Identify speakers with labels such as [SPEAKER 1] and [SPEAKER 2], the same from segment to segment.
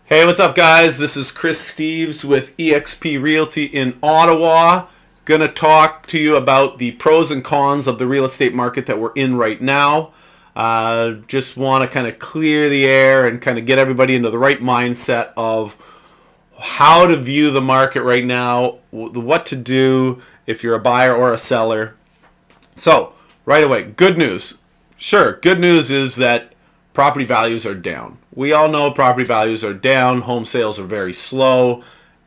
[SPEAKER 1] Hey, what's up, guys? This is Chris Steves with eXp Realty in Ottawa. Gonna talk to you about the pros and cons of the real estate market that we're in right now. Just want to kind of clear the air and kind of get everybody into the right mindset of how to view the market right now, what to do if you're a buyer or a seller. So, right away, good news. Sure, good news is that property values are down. We all know property values are down. Home sales are very slow.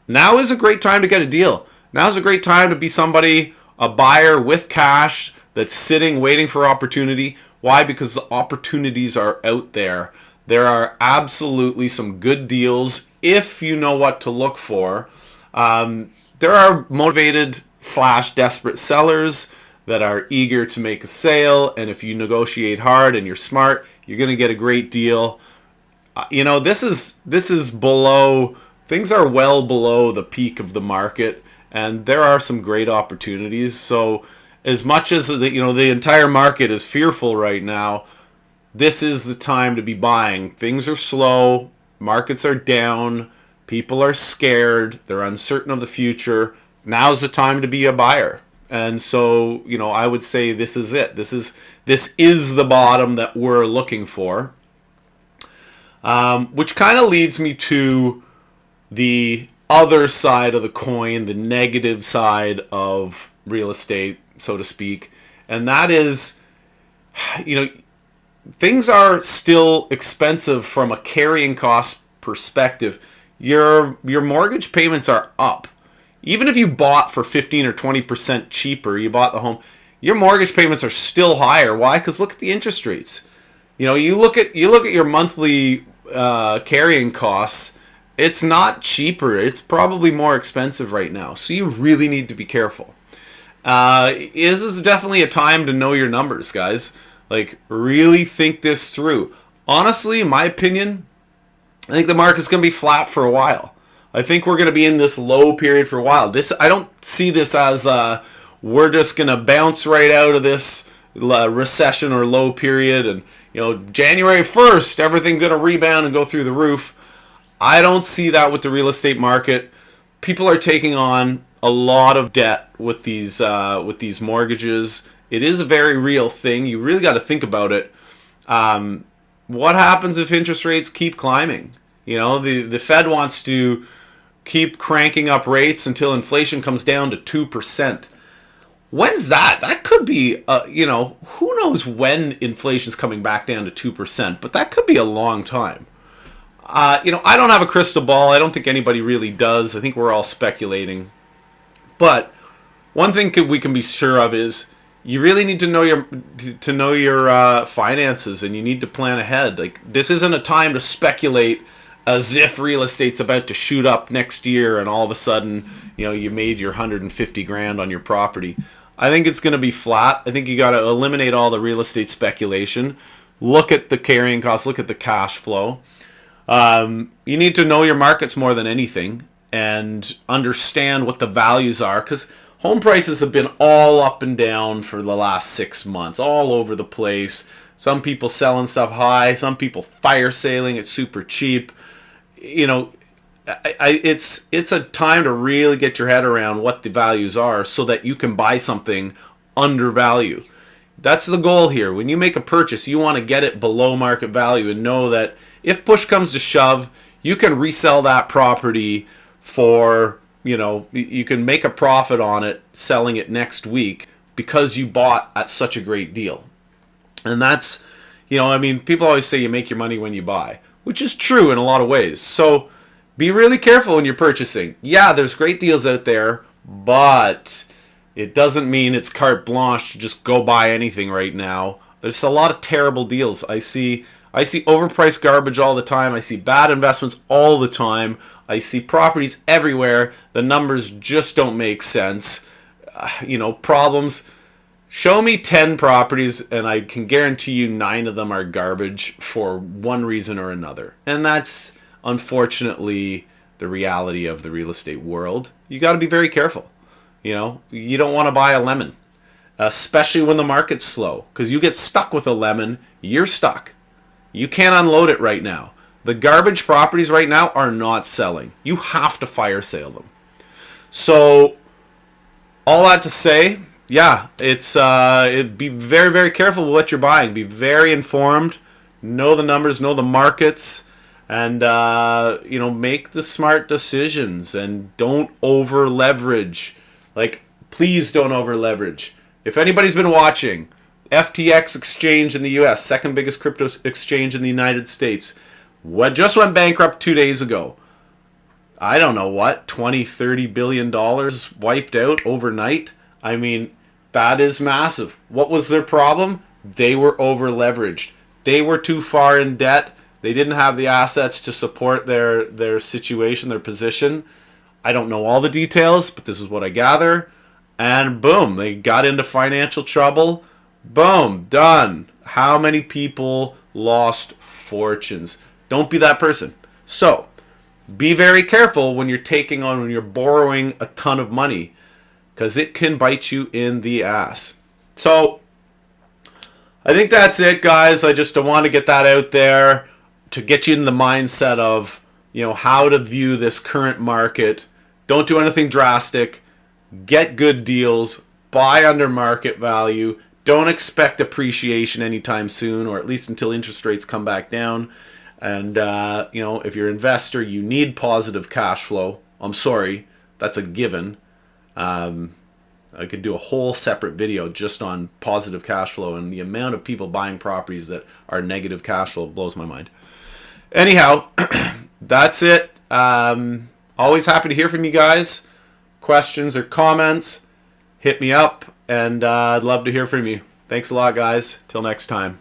[SPEAKER 1] Now is a great time to get a deal. Now is a great time to be somebody, a buyer with cash that's sitting waiting for opportunity. Why? Because the opportunities are out there. There are absolutely some good deals if you know what to look for. There are motivated / desperate sellers that are eager to make a sale, and if you negotiate hard and you're smart, you're going to get a great deal. This is below, things are well below the peak of the market, and there are some great opportunities. So as much as the entire market is fearful right now, this is the time to be buying. Things are slow, markets are down, people are scared, they're uncertain of the future. Now's the time to be a buyer. And so, I would say this is it. This is the bottom that we're looking for. Which kind of leads me to the other side of the coin, the negative side of real estate, so to speak. And that is, things are still expensive from a carrying cost perspective. Your mortgage payments are up. Even if you bought for 15 or 20% cheaper, you bought the home, your mortgage payments are still higher. Why? Because look at the interest rates. You look at your monthly carrying costs. It's not cheaper. It's probably more expensive right now. So you really need to be careful. This is definitely a time to know your numbers, guys. Like, really think this through. Honestly, in my opinion, I think the market's going to be flat for a while. I think we're going to be in this low period for a while. I don't see this as we're just going to bounce right out of this recession or low period, and January 1st everything's going to rebound and go through the roof. I don't see that with the real estate market. People are taking on a lot of debt with these mortgages. It is a very real thing. You really got to think about it. What happens if interest rates keep climbing? The Fed wants to keep cranking up rates until inflation comes down to 2%. When's that? That could be, who knows when inflation's coming back down to 2%, but that could be a long time. I don't have a crystal ball. I don't think anybody really does. I think we're all speculating. But one thing we can be sure of is you really need to know your finances, and you need to plan ahead. Like, this isn't a time to speculate as if real estate's about to shoot up next year and all of a sudden, you made your 150 grand on your property. I think it's going to be flat. I think you got to eliminate all the real estate speculation. Look at the carrying costs. Look at the cash flow. You need to know your markets more than anything and understand what the values are, because home prices have been all up and down for the last 6 months, all over the place. Some people selling stuff high, some people fire sailing it super cheap. It's a time to really get your head around what the values are so that you can buy something under value. That's the goal here. When you make a purchase, you want to get it below market value and know that if push comes to shove, you can resell that property for, you can make a profit on it selling it next week because you bought at such a great deal. And that's, people always say you make your money when you buy, which is true in a lot of ways. So be really careful when you're purchasing. Yeah, there's great deals out there, but it doesn't mean it's carte blanche to just go buy anything right now. There's a lot of terrible deals. I see overpriced garbage all the time. I see bad investments all the time. I see properties everywhere. The numbers just don't make sense. Problems. Show me 10 properties and I can guarantee you 9 of them are garbage for one reason or another. And that's unfortunately the reality of the real estate world. You got to be very careful. You don't want to buy a lemon, especially when the market's slow, because you get stuck with a lemon, you're stuck. You can't unload it right now. The garbage properties right now are not selling. You have to fire sale them. So, all that to say, yeah, be very, very careful with what you're buying. Be very informed. Know the numbers, know the markets, and make the smart decisions. And don't over leverage. Like, please don't over leverage. If anybody's been watching, FTX exchange in the U.S., second biggest crypto exchange in the United States, just went bankrupt 2 days ago. I don't know what, $20-30 billion wiped out overnight. I mean, that is massive. What was their problem? They were over leveraged. They were too far in debt. They didn't have the assets to support their situation, their position. I don't know all the details, but this is what I gather. And boom, they got into financial trouble. Boom, done. How many people lost fortunes? Don't be that person. So, be very careful when you're borrowing a ton of money, because it can bite you in the ass. So, I think that's it, guys. I just want to get that out there to get you in the mindset of, how to view this current market. Don't do anything drastic. Get good deals. Buy under market value. Don't expect appreciation anytime soon, or at least until interest rates come back down. And, if you're an investor, you need positive cash flow. I'm sorry, that's a given. I could do a whole separate video just on positive cash flow, and the amount of people buying properties that are negative cash flow blows my mind. Anyhow, that's it. Always happy to hear from you guys. Questions or comments, hit me up, and I'd love to hear from you. Thanks a lot, guys. Till next time.